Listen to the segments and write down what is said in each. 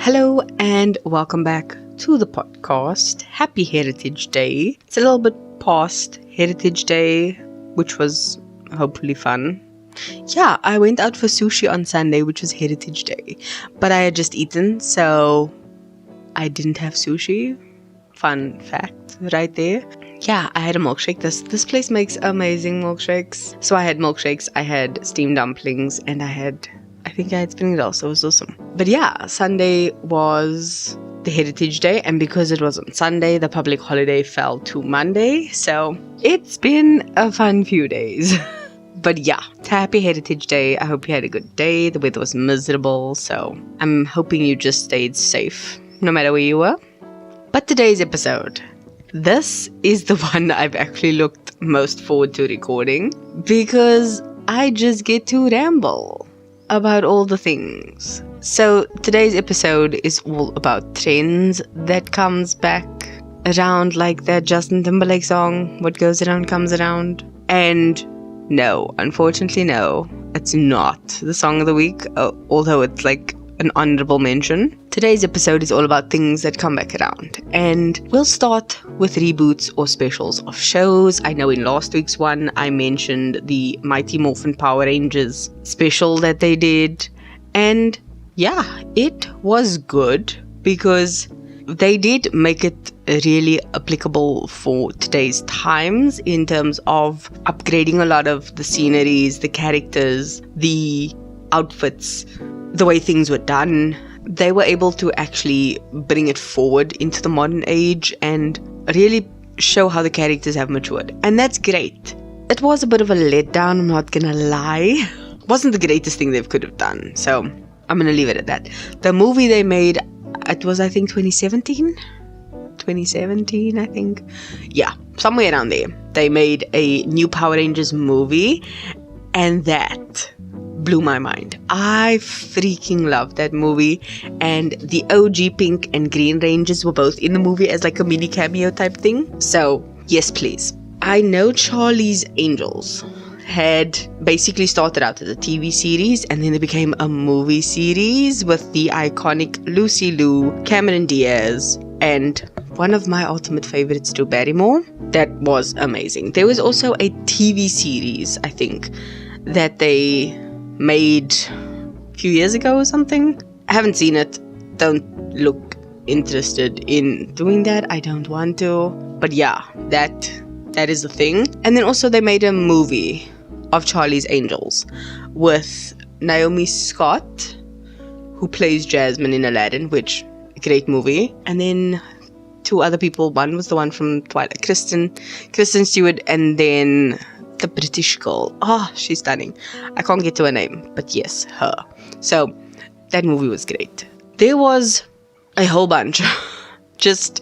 Hello and welcome back to the podcast. Happy Heritage Day. It's a little bit past Heritage Day, which was hopefully fun. Yeah, I went out for sushi on Sunday, which was Heritage Day, but I had just eaten, so I didn't have sushi. Fun fact right there. Yeah, I had a milkshake. This place makes amazing milkshakes. So I had milkshakes, I had steamed dumplings, and I think I had spinning dolls, so it was awesome. But yeah, Sunday was the Heritage Day, and because it was on Sunday, the public holiday fell to Monday, so it's been a fun few days. But yeah, happy Heritage Day. I hope you had a good day. The weather was miserable, so I'm hoping you just stayed safe, no matter where you were. But today's episode, this is the one I've actually looked most forward to recording, because I just get to ramble about all the things. So today's episode is all about trends that comes back around, like that Justin Timberlake song, What Goes Around Comes Around. And no, unfortunately no, it's not the song of the week, although it's like an honorable mention. Today's episode is all about things that come back around, and we'll start with reboots or specials of shows. I know in last week's one I mentioned the Mighty Morphin Power Rangers special that they did, and yeah, it was good because they did make it really applicable for today's times in terms of upgrading a lot of the sceneries, the characters, the outfits, the way things were done. They were able to actually bring it forward into the modern age and really show how the characters have matured. And that's great. It was a bit of a letdown, I'm not gonna lie. It wasn't the greatest thing they could have done, so I'm gonna leave it at that. The movie they made, it was I think 2017, I think. Yeah, somewhere around there. They made a new Power Rangers movie, and that blew my mind. I freaking loved that movie, and the OG Pink and Green Rangers were both in the movie as like a mini cameo type thing. So yes, please. I know Charlie's Angels had basically started out as a TV series, and then it became a movie series with the iconic Lucy Liu, Cameron Diaz, and one of my ultimate favorites, Drew Barrymore. That was amazing. There was also a TV series, I think, that they made a few years ago or something. I haven't seen it. Don't look interested in doing that. I don't want to. But yeah, that is the thing. And then also they made a movie of Charlie's Angels with Naomi Scott, who plays Jasmine in Aladdin, which great movie. And then two other people. One was the one from Twilight, Kristen Stewart, and then the British girl. She's stunning. I can't get to her name, but yes, her. So that movie was great. There was a whole bunch just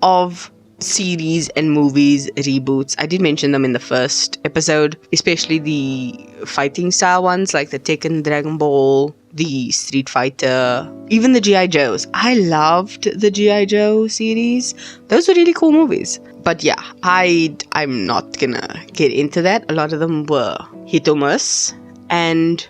of series and movies reboots. I did mention them in the first episode, especially the fighting style ones like the Tekken, Dragon Ball, the Street Fighter, even the G.I. Joes. I loved the G.I. Joe series. Those were really cool movies. But yeah, I'm not gonna get into that. A lot of them were hit or miss. And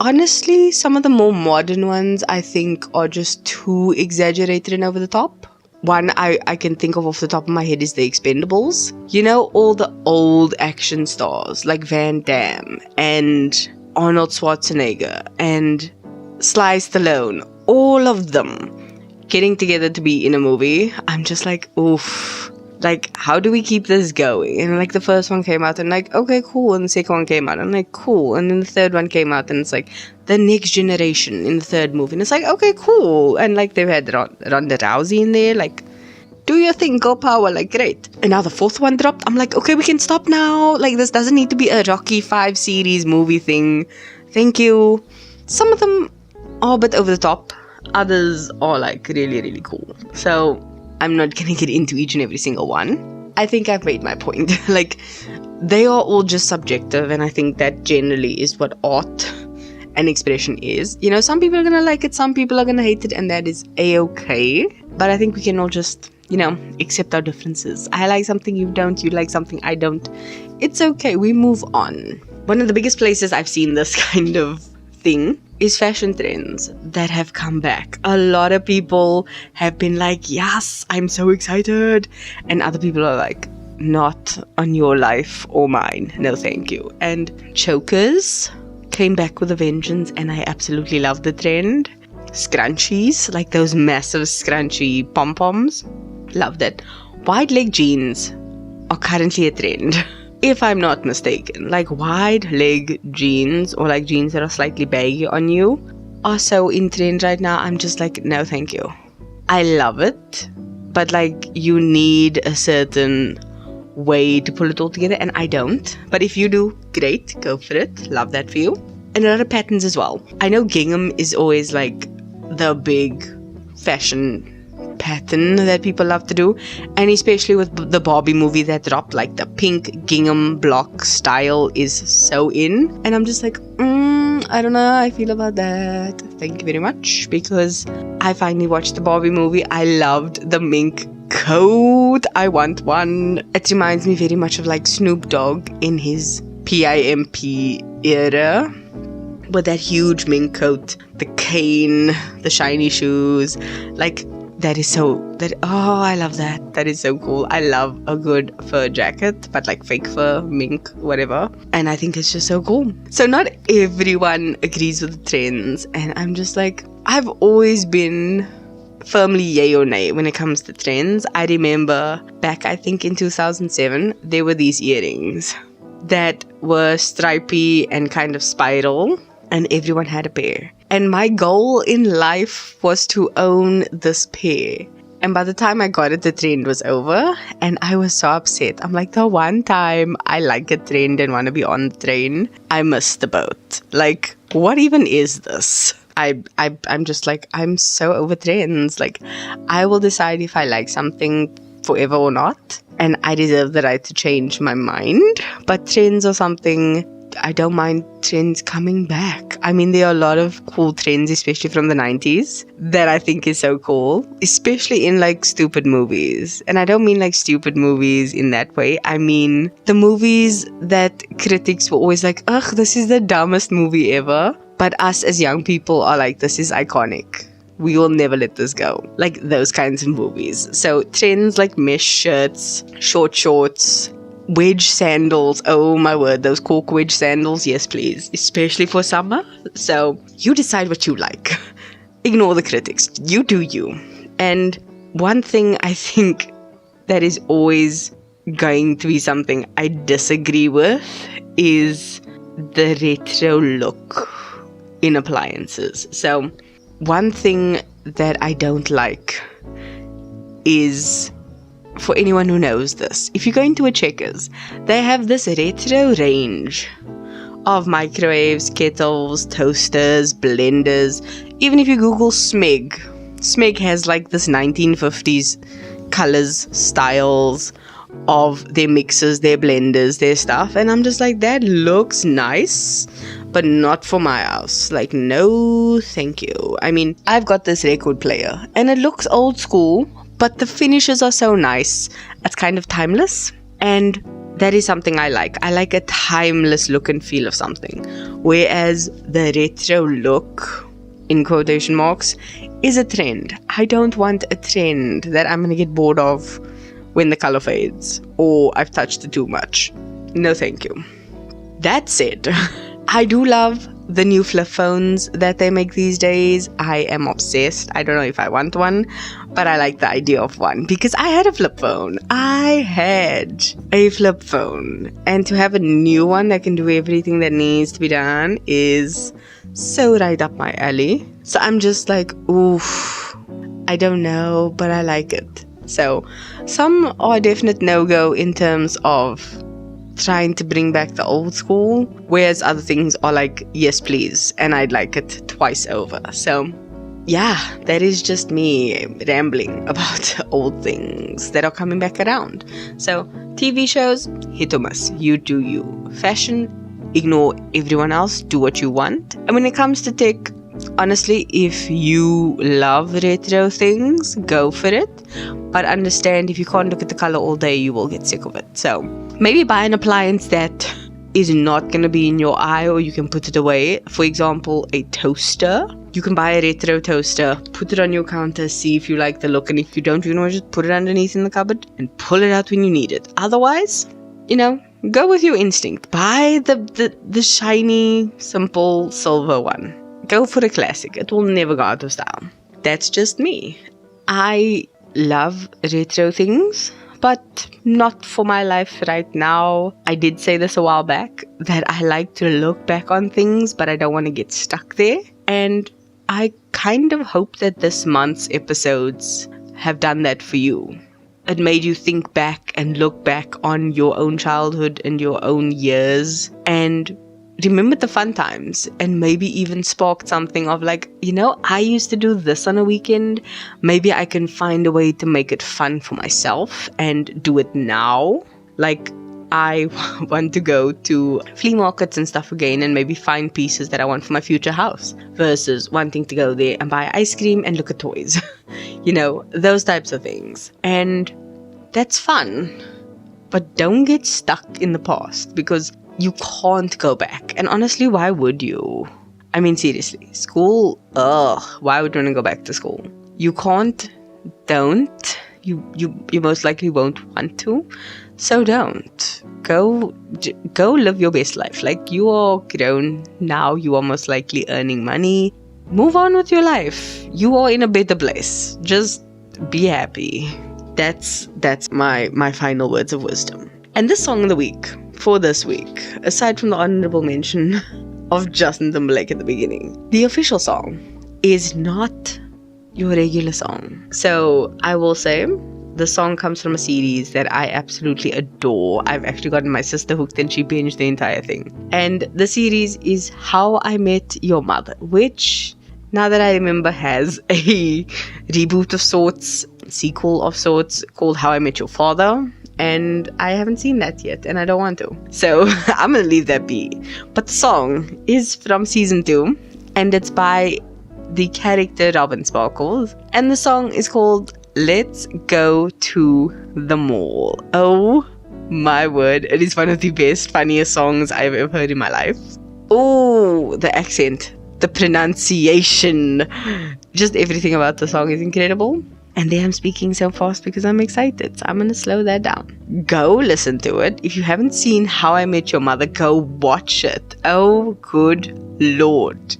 honestly, some of the more modern ones I think are just too exaggerated and over the top. One I can think of off the top of my head is The Expendables. You know, all the old action stars like Van Damme and Arnold Schwarzenegger and Sly Stallone. All of them getting together to be in a movie. I'm just like, oof. Like, how do we keep this going? And like the first one came out and like, okay, cool. And the second one came out and like, cool. And then the third one came out and it's like the next generation in the third movie. And it's like, okay, cool. And like they've had Ronda Rousey in there. Like, do your thing, go power, like great. And now the fourth one dropped. I'm like, okay, we can stop now. Like, this doesn't need to be a Rocky 5 series movie thing. Thank you. Some of them are a bit over the top. Others are like really, really cool. So I'm not gonna get into each and every single one. I think I've made my point. Like, they are all just subjective, and I think that generally is what art and expression is. You know, some people are gonna like it, some people are gonna hate it, and that is a-okay. But I think we can all just, you know, accept our differences. I like something you don't, you like something I don't. It's okay, we move on. One of the biggest places I've seen this kind of thing is fashion trends that have come back. A lot of people have been like, yes, I'm so excited. And other people are like, not on your life or mine. No, thank you. And chokers came back with a vengeance, and I absolutely love the trend. Scrunchies, like those massive scrunchy pom-poms. Love that. Wide leg jeans are currently a trend. If I'm not mistaken, like wide leg jeans or like jeans that are slightly baggy on you are so in trend right now. I'm just like, no, thank you. I love it, but like you need a certain way to pull it all together, and I don't. But if you do, great, go for it. Love that for you. And a lot of patterns as well. I know gingham is always like the big fashion pattern that people love to do, and especially with the Barbie movie that dropped, like the pink gingham block style is so in, and I'm just like, I don't know how I feel about that. Thank you very much, because I finally watched the Barbie movie. I loved the mink coat. I want one. It reminds me very much of like Snoop Dogg in his PIMP era, with that huge mink coat, the cane, the shiny shoes, like that is so, I love that. That is so cool. I love a good fur jacket, but like fake fur, mink, whatever. And I think it's just so cool. So not everyone agrees with the trends. And I'm just like, I've always been firmly yay or nay when it comes to trends. I remember back, I think in 2007, there were these earrings that were stripy and kind of spiral, and everyone had a pair. And my goal in life was to own this pair. And by the time I got it, the trend was over. And I was so upset. I'm like, the one time I like a trend and want to be on the train, I missed the boat. Like, what even is this? I'm just like, I'm so over trends. Like, I will decide if I like something forever or not. And I deserve the right to change my mind. But trends are something, I don't mind trends coming back. I mean, there are a lot of cool trends, especially from the 90s, that I think is so cool, especially in like stupid movies. And I don't mean like stupid movies in that way. I mean the movies that critics were always like, ugh, this is the dumbest movie ever. But us as young people are like, this is iconic. We will never let this go. Like those kinds of movies. So trends like mesh shirts, short shorts, wedge sandals. Oh my word, those cork wedge sandals. Yes, please. Especially for summer. So you decide what you like. Ignore the critics. You do you. And one thing I think that is always going to be something I disagree with is the retro look in appliances. So one thing that I don't like is, for anyone who knows this, if you go into a Checkers, they have this retro range of microwaves, kettles, toasters, blenders. Even if you Google Smeg has like this 1950s colors, styles of their mixers, their blenders, their stuff. And I'm just like, that looks nice, but not for my house. Like, no, thank you. I mean, I've got this record player and it looks old school, but the finishes are so nice. It's kind of timeless. And that is something I like. I like a timeless look and feel of something. Whereas the retro look, in quotation marks, is a trend. I don't want a trend that I'm going to get bored of when the color fades or I've touched it too much. No, thank you. That said, I do love the new flip phones that they make these days. I am obsessed. I don't know if I want one, but I like the idea of one because I had a flip phone. I had a flip phone. And to have a new one that can do everything that needs to be done is so right up my alley. So I'm just like, oof, I don't know, but I like it. So some are a definite no-go in terms of trying to bring back the old school, whereas other things are like, yes please, and I'd like it twice over. So yeah, that is just me rambling about old things that are coming back around. So TV shows, hit or miss, you do you. Fashion, ignore everyone else, do what you want. And when it comes to tech, honestly, if you love retro things, go for it. But understand, if you can't look at the color all day, you will get sick of it. So maybe buy an appliance that is not going to be in your eye, or you can put it away. For example, a toaster. You can buy a retro toaster, put it on your counter, see if you like the look, and if you don't, you know, just put it underneath in the cupboard and pull it out when you need it. Otherwise, you know, go with your instinct. Buy the shiny, simple silver one. Go for a classic. It will never go out of style. That's just me. I love retro things, but not for my life right now. I did say this a while back, that I like to look back on things, but I don't want to get stuck there. And I kind of hope that this month's episodes have done that for you. It made you think back and look back on your own childhood and your own years and remember the fun times, and maybe even sparked something of like, you know, I used to do this on a weekend. Maybe I can find a way to make it fun for myself and do it now. Like, I want to go to flea markets and stuff again and maybe find pieces that I want for my future house versus wanting to go there and buy ice cream and look at toys. You know, those types of things. And that's fun. But don't get stuck in the past, because you can't go back. And honestly, why would you? I mean, seriously, school, why would you want to go back to school? You can't, don't. You most likely won't want to. So don't. Go live your best life. Like, you are grown now, you are most likely earning money. Move on with your life. You are in a better place. Just be happy. That's my final words of wisdom. And this song of the week, for this week, aside from the honorable mention of Justin Timberlake at the beginning, the official song is not your regular song. So I will say, the song comes from a series that I absolutely adore. I've actually gotten my sister hooked and she binged the entire thing. And the series is How I Met Your Mother, which, now that I remember, has a reboot of sorts, sequel of sorts, called How I Met Your Father. And I haven't seen that yet, and I don't want to. So I'm going to leave that be. But the song is from season 2, and it's by the character Robin Sparkles. And the song is called Let's Go to the Mall. Oh my word. It is one of the best, funniest songs I've ever heard in my life. Oh, the accent, the pronunciation, just everything about the song is incredible. And there I'm speaking so fast because I'm excited. So I'm going to slow that down. Go listen to it. If you haven't seen How I Met Your Mother, go watch it. Oh, good Lord.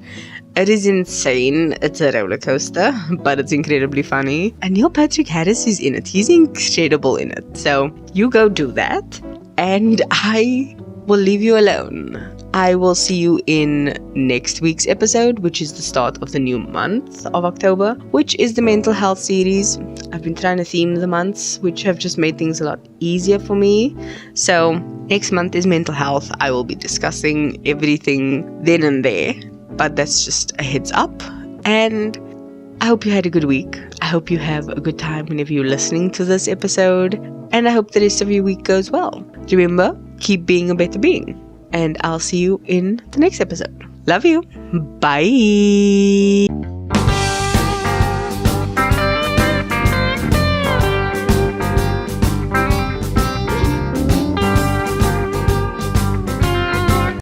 It is insane. It's a roller coaster, but it's incredibly funny. And Neil Patrick Harris is in it. He's incredible in it. So you go do that. And I will leave you alone. I will see you in next week's episode, which is the start of the new month of October, which is the mental health series. I've been trying to theme the months, which have just made things a lot easier for me. So next month is mental health. I will be discussing everything then and there, but that's just a heads up. And I hope you had a good week. I hope you have a good time whenever you're listening to this episode. And I hope the rest of your week goes well. Remember, keep being a better being. And I'll see you in the next episode. Love you. Bye.